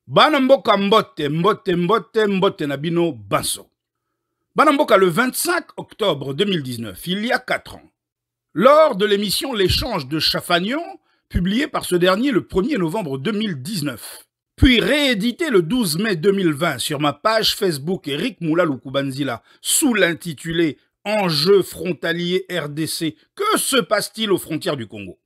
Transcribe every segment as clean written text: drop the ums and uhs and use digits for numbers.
Bana mboka mbote, mbote, mbote, mbote na bino banso. Bana mboka le 25 octobre 2019, il y a 4 ans, lors de l'émission L'échange de Chafagnon, publiée par ce dernier le 1er novembre 2019, puis réédité le 12 mai 2020 sur ma page Facebook Eric Moula Lukubanzila sous l'intitulé Enjeux frontaliers RDC, que se passe-t-il aux frontières du Congo?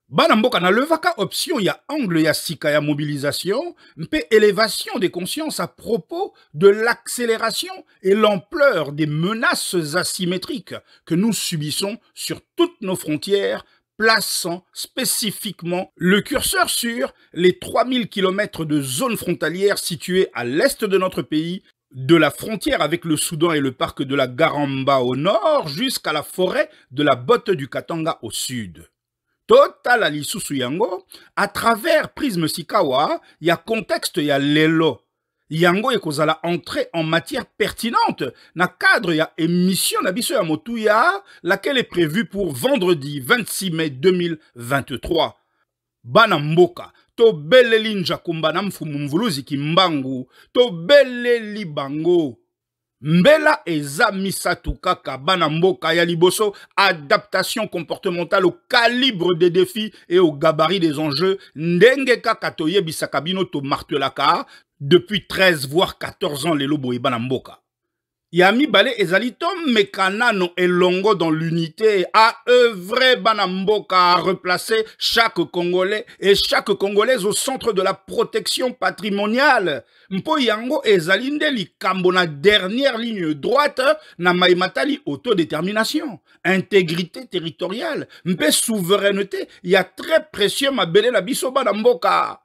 Bana mboka na levaka option ya angle ya sika ya mobilisation, mpe élévation des consciences à propos de l'accélération et l'ampleur des menaces asymétriques que nous subissons sur toutes nos frontières, plaçant spécifiquement le curseur sur les 3000 km de zones frontalières situées à l'est de notre pays, de la frontière avec le Soudan et le parc de la Garamba au nord jusqu'à la forêt de la Botte du Katanga au sud. Total alisusu yango, à travers Prisme Sikawa, il y a contexte, il y a lelo. Yango ekozala entrée en matière pertinente na cadre ya émission na biso ya motuya, laquelle est prévue pour vendredi 26 mai 2023. Bana mboka, to beleli njakumba na mfumu mvuluzi kimbangu, to beleli bango. Mbela eza misatu kaka bana mboka ya liboso, adaptation comportementale au calibre des défis et au gabarit des enjeux, ndenge kaka toyebisaka bino to martelaka depuis 13 voire 14 ans lelo boye bana mboka. Yami Balé ezali tom mekanano elongo dans l'unité à œuvrer Banamboka à replacer chaque Congolais et chaque Congolaise au centre de la protection patrimoniale. Mpo yango ezali nde likambo na dernière ligne droite na maimatali autodétermination, intégrité territoriale, mpe souveraineté, ya très précieux mabele na biso Banamboka.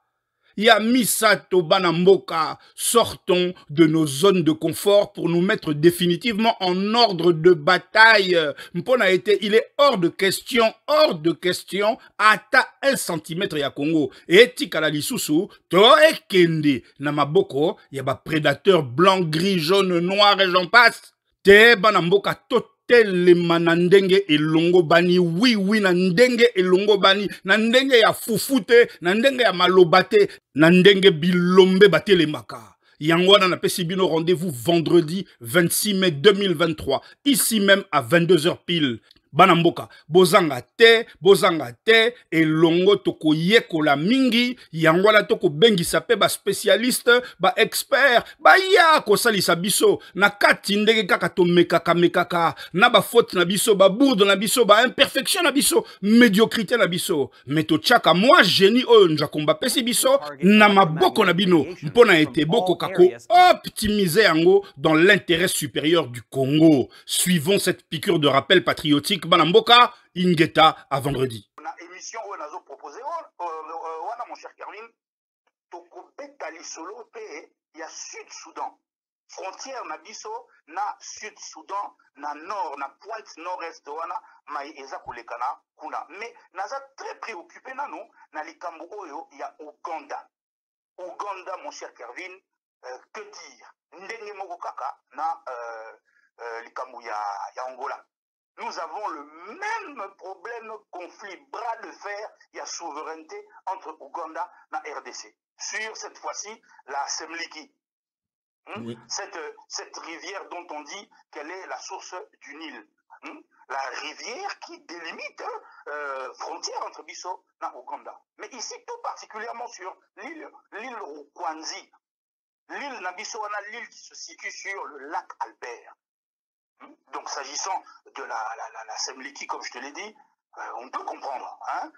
Ya misato bana mboka, sortons de nos zones de confort pour nous mettre définitivement en ordre de bataille. Mpona été, il est hors de question, ata 1 centimètre ya Congo. Et tikala lisusu, to ekende na maboko, ya ba prédateurs blanc, gris, jaune, noir et j'en passe. Te bana mboka tot telema na ndenge elongo bani, oui na ndenge elongo bani, na ndenge ya fufute, na ndenge ya malobate, na ndenge bilombe batelemaka. Yangwana na pesi bino rendez-vous vendredi 26 mai 2023, ici même à 22h pile. Banamboka, bozanga te, elongo toko yekola mingi, yangwana toko bengi sape ba spécialiste, ba expert, ba ya kosalisa biso, na kati ndenge kaka to mekaka, na ba faute na biso, ba bourde na biso, ba imperfection na biso, médiocrité na biso, meto tchaka, moi génie oyo njakomba pesi biso, na maboko na bino, mpona ete boko kako optimiser yango dans l'intérêt supérieur du Congo. Suivons cette piqûre de rappel patriotique. Banamboka, Ingeta, à vendredi. La émission où on a proposé, mon cher Kervin, toko betali solo pe ya Sud-Soudan. Frontière na biso na Sud-Soudan, na nord, na pointe nord-est wana, mai eza kolekana kuna. Mais naza très préoccupé nanu na likambo oyo ya Ouganda. Ouganda, mon cher Kervin, que dire? Ndenge moko kaka na likambo ya Angola. Nous avons le même problème, conflit, bras de fer, il y a souveraineté entre Ouganda et RDC. Sur cette fois-ci, la Semliki. Oui. Cette rivière dont on dit qu'elle est la source du Nil. La rivière qui délimite frontière entre Bisso et Ouganda. Mais ici, tout particulièrement sur l'île Rukwanzi. L'île Nabisso, l'île qui se situe sur le lac Albert. Donc, s'agissant de la Semliki, comme je te l'ai dit, on peut comprendre. Hein,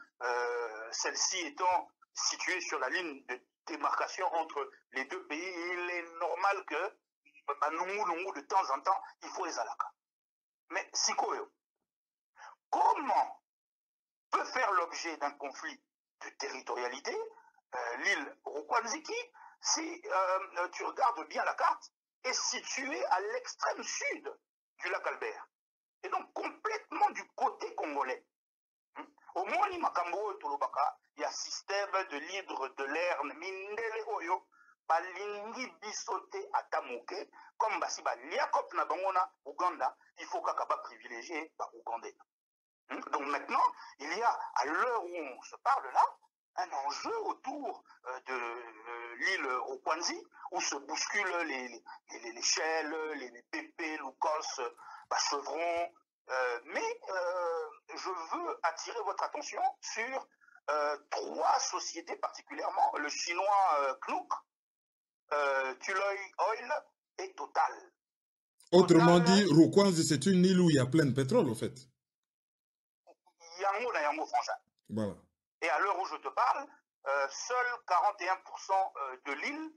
celle-ci étant située sur la ligne de démarcation entre les deux pays, il est normal que, de temps en temps, il faut les alaka. Mais, Sikoyo, comment peut faire l'objet d'un conflit de territorialité l'île Rukwanziki, si tu regardes bien la carte, est située à l'extrême sud du lac Albert. Et donc complètement du côté congolais. Au moins, Makambo Tolobaka, il y a système de l'hydre de l'air, Mindele Oyo, Balingi Bisote Atamuke, comme Basiba Liakop Nabangona, Ouganda, il faut qu'Akaba privilégier Ougandais. Donc maintenant, il y a, à l'heure où on se parle là, un enjeu autour de l'île Rukwanzi, où se bousculent les Shell, les BP, Lucas, Chevron. Mais je veux attirer votre attention sur trois sociétés particulièrement, le chinois Knook, Tullow Oil et Total. Autrement dit, Rukwanzi, c'est une île où il y a plein de pétrole, en fait. Yango na Yango Frangin. Voilà. Et à l'heure où je te parle, seul 41% de l'île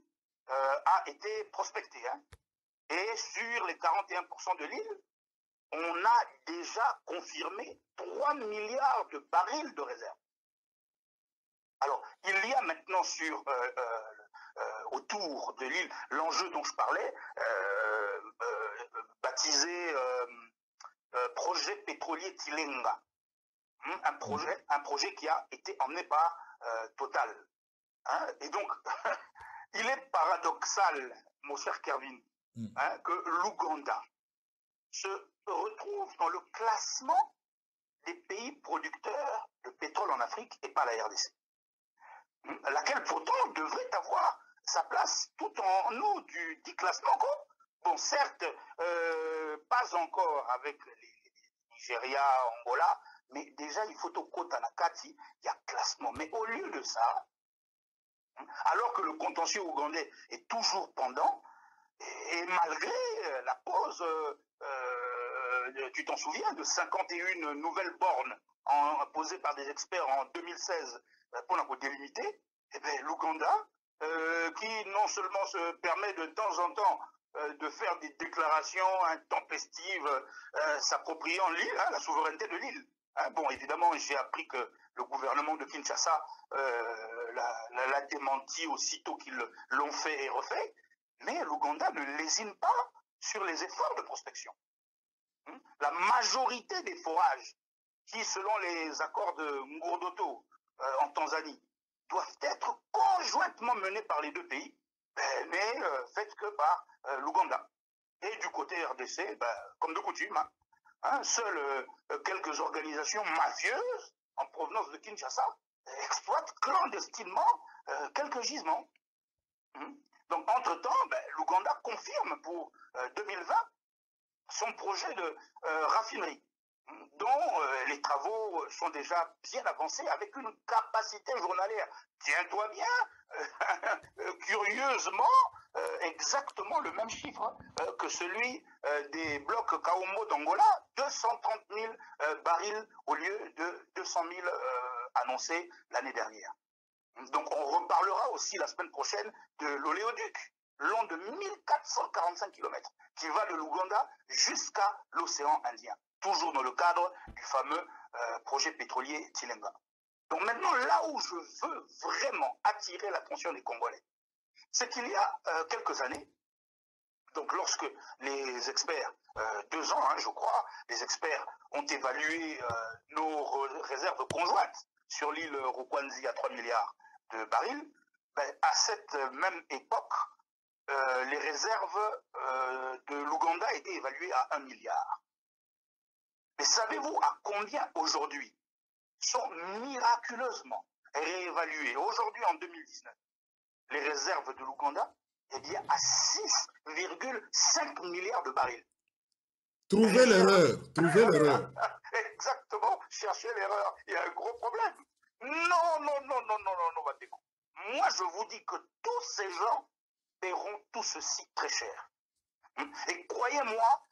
a été prospecté. Hein. Et sur les 41% de l'île, on a déjà confirmé 3 milliards de barils de réserve. Alors, il y a maintenant autour de l'île l'enjeu dont je parlais, baptisé projet pétrolier Tilenga. Un projet qui a été emmené par Total. Hein? Et donc, il est paradoxal, mon cher Kervin, que l'Ouganda se retrouve dans le classement des pays producteurs de pétrole en Afrique et pas la RDC. Laquelle pourtant devrait avoir sa place tout en haut du classement. Bon, certes, pas encore avec les Nigeria, Angola, mais déjà il faut au Kota Nakati, il y a classement. Mais au lieu de ça, alors que le contentieux ougandais est toujours pendant, et malgré la pause, tu t'en souviens, de 51 nouvelles bornes posées par des experts en 2016 pour la délimiter, eh bien l'Ouganda, qui non seulement se permet de temps en temps de faire des déclarations intempestives s'appropriant l'île, la souveraineté de l'île. Bon, évidemment, j'ai appris que le gouvernement de Kinshasa l'a démenti aussitôt qu'ils l'ont fait et refait, mais l'Ouganda ne lésine pas sur les efforts de prospection. La majorité des forages qui, selon les accords de Ngurdoto en Tanzanie, doivent être conjointement menés par les deux pays, mais faites que par l'Ouganda. Et du côté RDC, comme de coutume, seules quelques organisations mafieuses en provenance de Kinshasa exploitent clandestinement quelques gisements. Donc, entre-temps, l'Ouganda confirme pour 2020 son projet de raffinerie, dont les travaux sont déjà bien avancés avec une capacité journalière, tiens-toi bien, curieusement, exactement le même chiffre que celui des blocs Kaomo d'Angola, 230 000 barils au lieu de 200 000 annoncés l'année dernière. Donc on reparlera aussi la semaine prochaine de l'oléoduc, long de 1445 km, qui va de l'Ouganda jusqu'à l'océan Indien, toujours dans le cadre du fameux projet pétrolier Tilenga. Donc maintenant, là où je veux vraiment attirer l'attention des Congolais, c'est qu'il y a quelques années, donc lorsque les experts, 2 ans, je crois, les experts ont évalué nos réserves conjointes sur l'île Rukwanzi à 3 milliards de barils, à cette même époque, les réserves de l'Ouganda étaient évaluées à 1 milliard. Mais savez-vous à combien aujourd'hui sont miraculeusement réévaluées, aujourd'hui en 2019, les réserves de l'Ouganda? Eh bien, à 6,5 milliards de barils. Trouvez l'erreur, trouvez l'erreur. Exactement, cherchez l'erreur, il y a un gros problème. Non, Batéko. Moi, je vous dis que tous ces gens paieront tout ceci très cher. Et croyez-moi,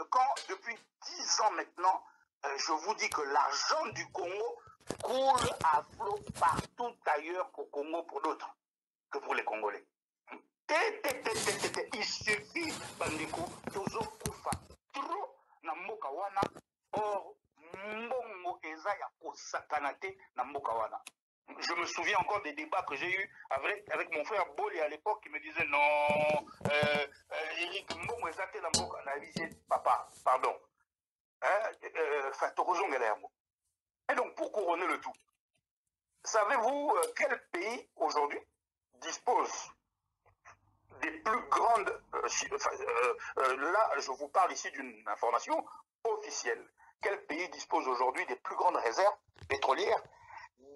quand depuis 10 ans maintenant, je vous dis que l'argent du Congo coule à flot partout ailleurs qu'au Congo pour d'autres que pour les Congolais. Il suffit, bandeko, tozo kufa trop na mboka wana, or mbongo eza ya kosakana te na mboka wana. Je me souviens encore des débats que j'ai eus avec mon frère Boli à l'époque qui me disait non, Eric Mbongo eza te na mboka na visé papa, pardon. Et donc pour couronner le tout, savez-vous quel pays aujourd'hui dispose des plus grandes, là je vous parle ici d'une information officielle, quel pays dispose aujourd'hui des plus grandes réserves pétrolières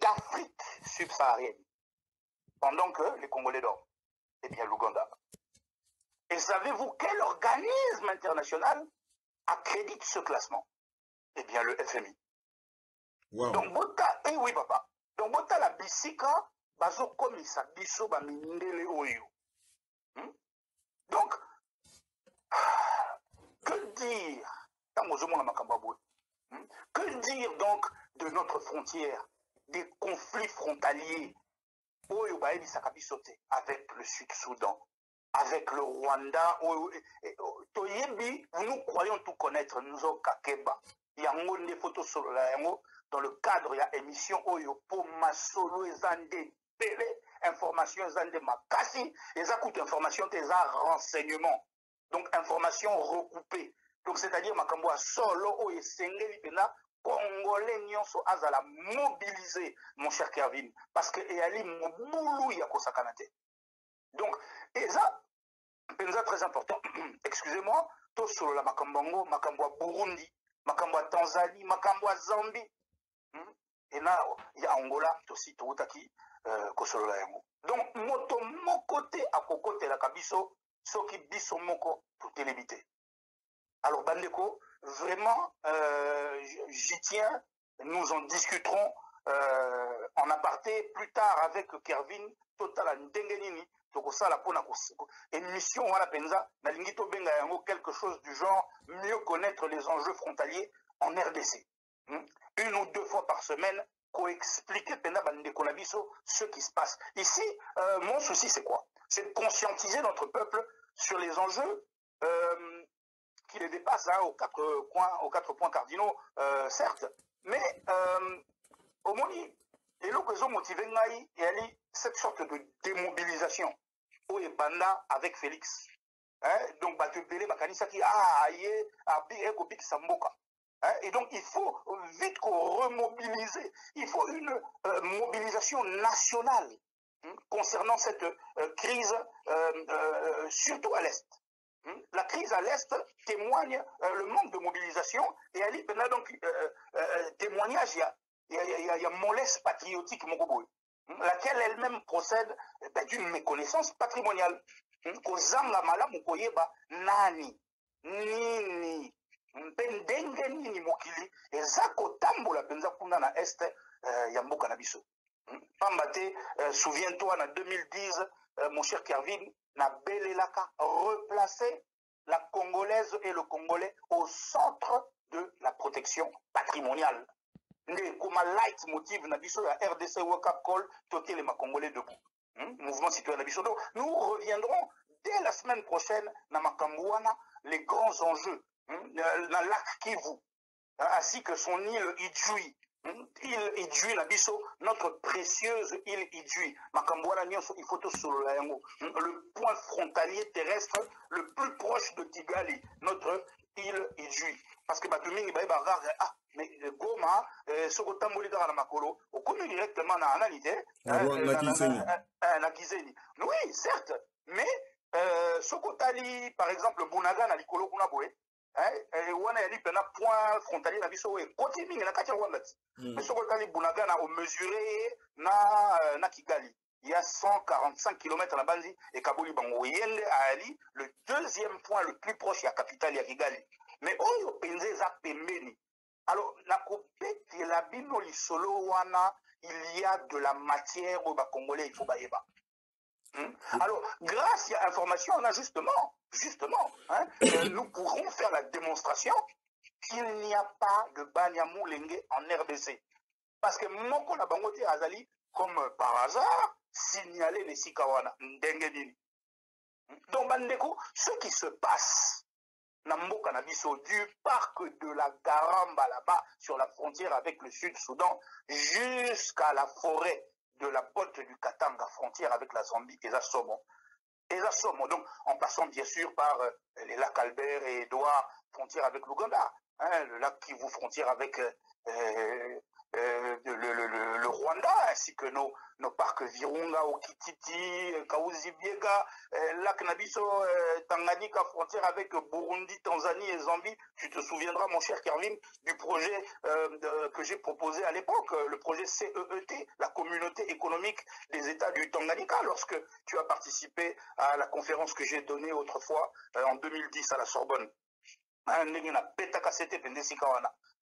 d'Afrique subsaharienne, pendant que les Congolais dorment. Eh bien, l'Ouganda. Et savez-vous quel organisme international accrédite ce classement? Eh bien, le FMI. Wow. Donc, bota, eh oui, papa. Donc, bota la bisika, bazo komisa biso ba mindele oyo. Donc, que dire? Que dire donc de notre frontière, des conflits frontaliers oyo baebisa biso te avec le Sud-Soudan, avec le Rwanda, toyebi, nous croyons tout connaître, nous au Kakeba. Il y a des photos sur dans le cadre, il y a émission Oyo pour Masolo et Zande télé, information Zande Makasi, et ça coûte information, et ça renseignement. Donc information recoupée. Donc c'est-à-dire Makamboa solo Oyo Sengeli Pena, Congolais nyonso azala mobilisé, mon cher Kevin, parce que Eyali Moboulou Yakosakanate. Donc, et ça, c'est très important, excusez-moi, tout sur la Makambongo, Makamboa Burundi, Makamboa Tanzanie, Makamboa Zambie, et là, il y a Angola, aussi, Toutaki, Kosolola Yango. Donc, moto mon côté à côté la Kabiso, ce qui biso moko, tout est limité. Alors, Bandeko, vraiment, j'y tiens, nous en discuterons en aparté plus tard avec Kervin, Total Ndengenini, Tokosala Pona émission Wana Penza, Nalingito Benga Yango, quelque chose du genre, mieux connaître les enjeux frontaliers en RDC. Une ou deux fois par semaine, co-expliquer Pena Bandekonabiso ce qui se passe. Ici, mon souci, c'est quoi? C'est de conscientiser notre peuple sur les enjeux qui les dépassent hein, aux quatre points cardinaux, certes. Mais, au moins, et l'occasion motivé et cette sorte de démobilisation au Banda avec Félix. Hein? Donc, Batubele, Bakanisa qui a aïe, Ekobik Samboka. Et donc, il faut vite remobiliser. Il faut une mobilisation nationale concernant cette crise, surtout à l'Est. La crise à l'Est témoigne le manque de mobilisation et Ali Pena donc témoignage, il y a mollesse patriotique, laquelle elle-même procède d'une méconnaissance patrimoniale. Kozanga malamu koyeba nani, nini, mpendenge nini mokili, ezako tambola penza kuna na Est ya mboka na biso. Pambate, souviens-toi, en 2010, mon cher Kervin, na Belelaka replacer la Congolaise et le Congolais au centre de la protection patrimoniale. Comme light motive na biso la RDC Wake Up Call, toquer les Congolais debout. Mouvement citoyen na biso. Donc, nous reviendrons dès la semaine prochaine na Makambouana les grands enjeux, na lac Kivu, ainsi que son île Idjoui. Île Idjoui Nabiso, notre précieuse île Idjoui. Makambouana Nyonso, il faut tout sur le point frontalier terrestre le plus proche de Kigali, notre île Idjoui. Parce que Batuming, mais Goma, Sokotamboli dans la Makolo, on connaît directement dans l'analité, la Gizeni. Oui, certes, mais Sokotali, par exemple, Bunaga, na Likolo Kunaboe, wana yali pena point frontalier na biso we koti mingi na kati ya Rwanda ti mais soko tali Bunaga na au mesuré na Kigali il y a 145 km na bandi et Kabuli bango yende ali le deuxième point le plus proche ya capitale ya Kigali mais oyo penze za pembeni alors na kopeti la bino lisolo wana il y a de la matière au Congolais il faut baeba. Alors, grâce à l'information, on a justement, hein, nous pourrons faire la démonstration qu'il n'y a pas de Banyamou Lengue en RDC. Parce que Moko na Bangote Azali, comme par hasard, signalé les Sikawana, Ndengenini. Donc, Bandeko, ce qui se passe, Namboka Nabiso, du parc de la Garamba là-bas, sur la frontière avec le Sud-Soudan, jusqu'à la forêt de la botte du Katanga, frontière avec la Zambie, et la Somo. Donc, en passant bien sûr par les lacs Albert et Edouard, frontière avec l'Ouganda, hein, le lac Kivu, frontière avec le Rwanda, ainsi que nos parcs Virunga, Okititi, Kaouzi-Biega, lac Nabiso, Tanganyika, frontière avec Burundi, Tanzanie et Zambie. Tu te souviendras, mon cher Kervin, du projet que j'ai proposé à l'époque, le projet CEET, la communauté économique des États du Tanganyika, lorsque tu as participé à la conférence que j'ai donnée autrefois en 2010 à la Sorbonne.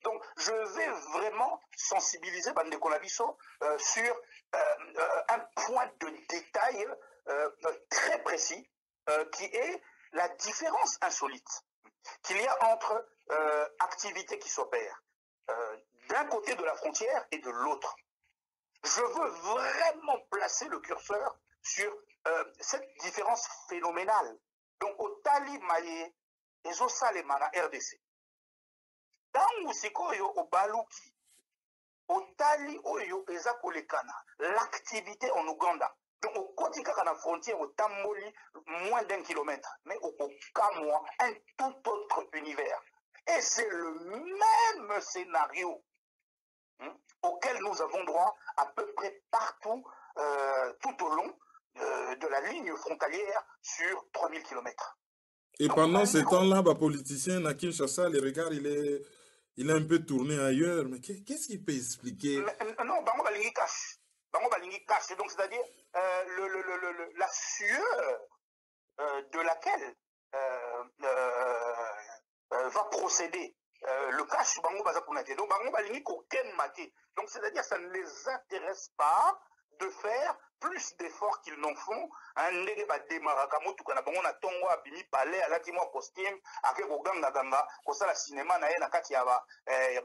Donc, je vais vraiment sensibiliser Bandeko Nabiso sur un point de détail très précis qui est la différence insolite qu'il y a entre activités qui s'opèrent d'un côté de la frontière et de l'autre. Je veux vraiment placer le curseur sur cette différence phénoménale. Donc, au Tali Maye, ezosalema na RDC. Tangu sikoyo obaluki, otali oyo eza kolekana, l'activité en Ouganda. Donc au côté kaka na frontière au Tamboli, moins d'1 kilomètre, mais au Kamwa, un tout autre univers. Et c'est le même scénario auquel nous avons droit à peu près partout, tout au long de la ligne frontalière sur 3000 kilomètres. Et donc, pendant ce temps-là, les politiciens à Kinshasa, les regards, il est un peu tourné ailleurs. Mais qu'est-ce qu'il peut expliquer? Non, Bango Balingi cache. Bango Balingi cache. Donc, c'est-à-dire la sueur de laquelle va procéder le cache Bango Bazakunate. Donc, Bango Balingi qu'aucun maté. Donc, c'est-à-dire ça ne les intéresse pas de faire plus d'efforts qu'ils n'en font. Un nègre va démarrer comme tout quand on a tongo abimi palais à la timo costume avec au ganga ganga comme ça la cinéma na na kati ya ba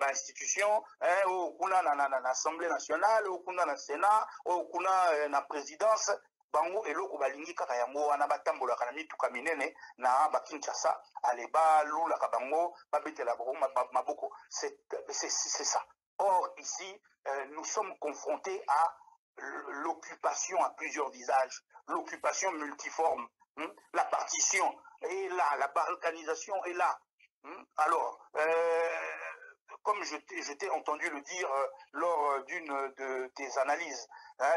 institution au kuna na assemblée nationale au kuna na sénat au kuna na présidence bango eloko balingi kaka yango wana batambola kana mituka minene na ba Kinshasa aleba lula ka bango ba betela maboko. C'est ça. Or ici nous sommes confrontés à l'occupation à plusieurs visages, l'occupation multiforme, la partition est là, la balkanisation est là. Alors, comme je t'ai entendu le dire lors d'une de tes analyses,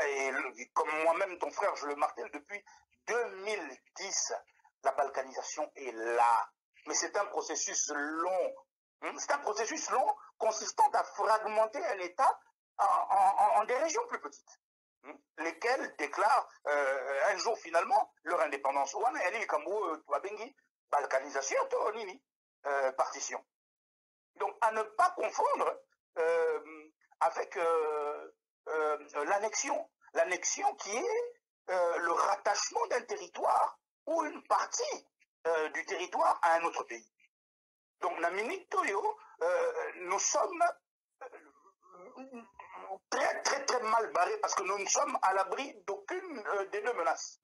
et comme moi-même, ton frère, je le martèle depuis 2010, la balkanisation est là. Mais c'est un processus long. C'est un processus long consistant à fragmenter un État en des régions plus petites, lesquelles déclarent un jour finalement leur indépendance. Balkanisation, partition. Donc à ne pas confondre avec l'annexion. L'annexion qui est le rattachement d'un territoire ou une partie du territoire à un autre pays. Donc Namini Toyo, nous sommes très mal barrés parce que nous ne sommes à l'abri d'aucune des deux menaces.